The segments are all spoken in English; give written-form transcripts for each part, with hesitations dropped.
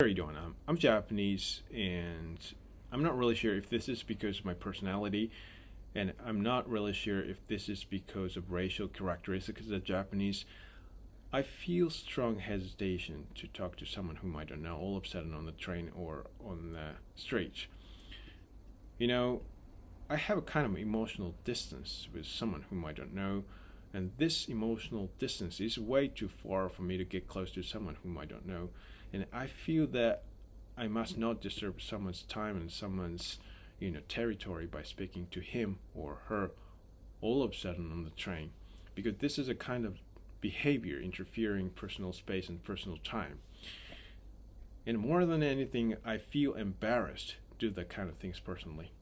How are you doing? I'm Japanese, and I'm not really sure if this is because of my personality, and I'm not really sure if this is because of racial characteristics of Japanese. I feel strong hesitation to talk to someone whom I don't know all of a sudden on the train or on the street. You know, I have a kind of emotional distance with someone whom I don't know, and this emotional distance is way too far for me to get close to someone whom I don't know. And I feel that I must not disturb someone's time and someone's, territory by speaking to him or her all of a sudden on the train, because this is a kind of behavior interfering personal space and personal time. And more than anything, I feel embarrassed to do that kind of things personally.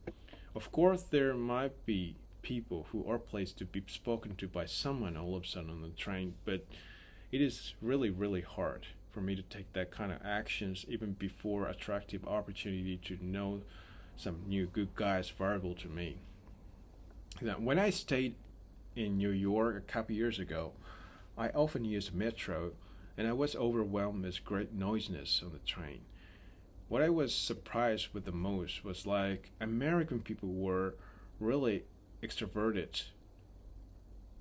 Of course, there might be people who are placed to be spoken to by someone all of a sudden on the train, but it is really, really hard for me to take that kind of actions even before attractive opportunity to know some new good guys available to me. Now, when I stayed in New York a couple years ago, I often used metro, and I was overwhelmed with great noisiness on the train. What I was surprised with the most was like American people were really extroverted,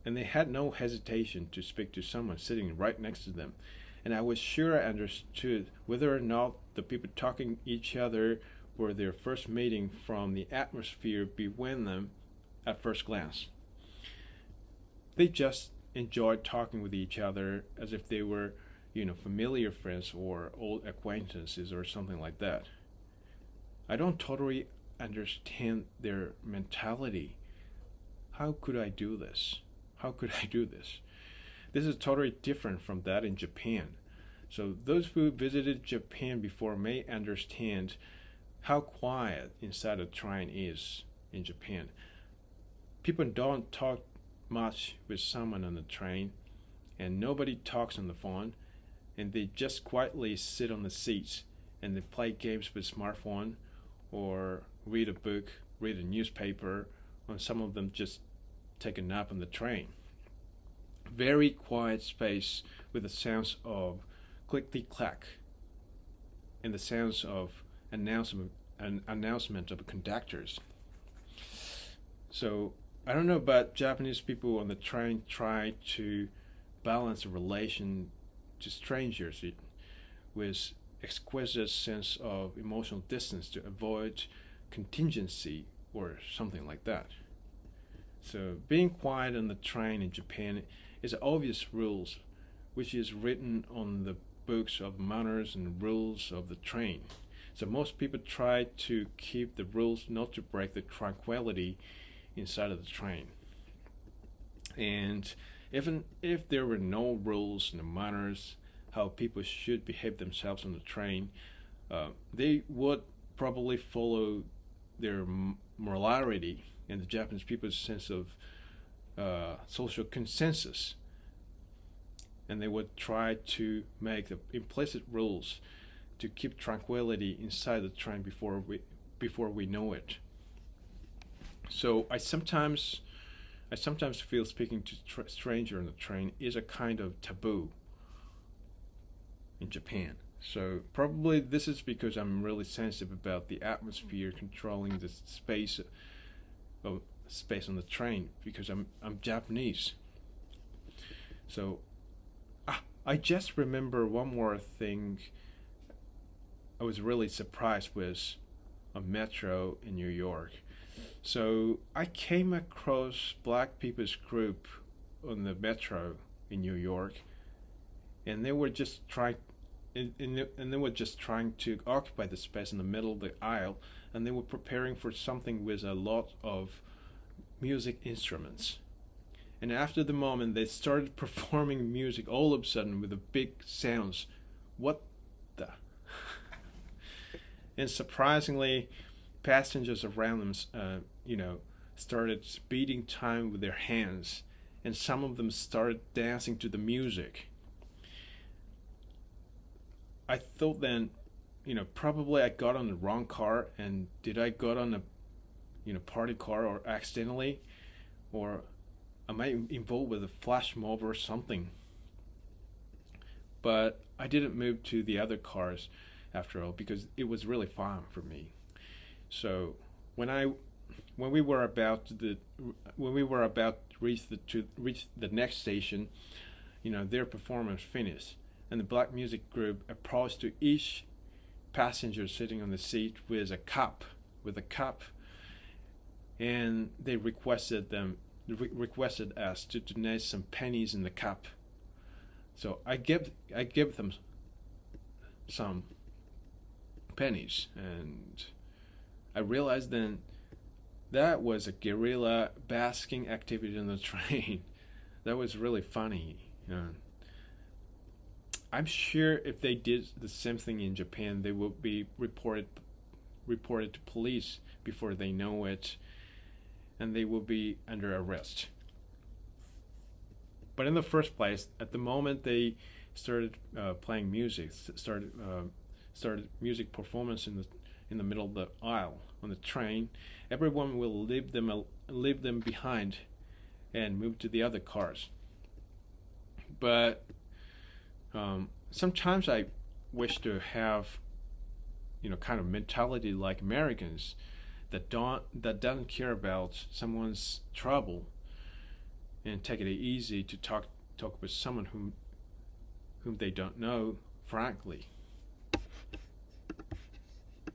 and they had no hesitation to speak to someone sitting right next to them. And I was sure I understood whether or not the people talking each other were their first meeting from the atmosphere between them at first glance. They just enjoyed talking with each other as if they were, familiar friends or old acquaintances or something like that. I don't totally understand their mentality. How could I do this? How could I do this? This is totally different from that in Japan. So those who visited Japan before may understand how quiet inside a train is in Japan. People don't talk much with someone on the train, and nobody talks on the phone, and they just quietly sit on the seats and they play games with smartphone or read a book, read a newspaper, and some of them just take a nap on the train. Very quiet space with the sounds of clickety clack and the sounds of announcement of conductors. So I don't know, but Japanese people on the train try to balance a relation to strangers with exquisite sense of emotional distance to avoid contingency or something like that. So being quiet on the train in Japan is obvious rules, which is written on the books of manners and rules of the train. So most people try to keep the rules not to break the tranquility inside of the train. And even if there were no rules and manners how people should behave themselves on the train, they would probably follow their morality and the Japanese people's sense of social consensus, and they would try to make the implicit rules to keep tranquility inside the train before we know it. So I sometimes feel speaking to stranger on the train is a kind of taboo in Japan. So probably this is because I'm really sensitive about the atmosphere controlling the space on the train because I'm Japanese. So I just remember one more thing. I was really surprised with a metro in New York. So I came across black people's group on the metro in New York, and they were just trying and they were just trying to occupy the space in the middle of the aisle, and they were preparing for something with a lot of music instruments. And after the moment, they started performing music all of a sudden with the big sounds. What the? And surprisingly, passengers around them, started beating time with their hands, and some of them started dancing to the music. I thought then, probably I got on the wrong car, and did I got on a, party car or accidentally, or am I involved with a flash mob or something? But I didn't move to the other cars after all, because it was really fun for me. So when I when we were about the when we were about to reach the next station, their performance finished, and the black music group approached to each passenger sitting on the seat with a cup, and they requested us to donate some pennies in the cup. So I give them some pennies, and I realized then that was a guerrilla basking activity on the train. That was really funny. I'm sure if they did the same thing in Japan, they would be reported to police before they know it, and they will be under arrest. But in the first place, at the moment they started playing music, started music performance in the middle of the aisle on the train, everyone will leave them behind and move to the other cars. But sometimes I wish to have kind of mentality like Americans that doesn't care about someone's trouble and take it easy to talk with someone whom they don't know frankly.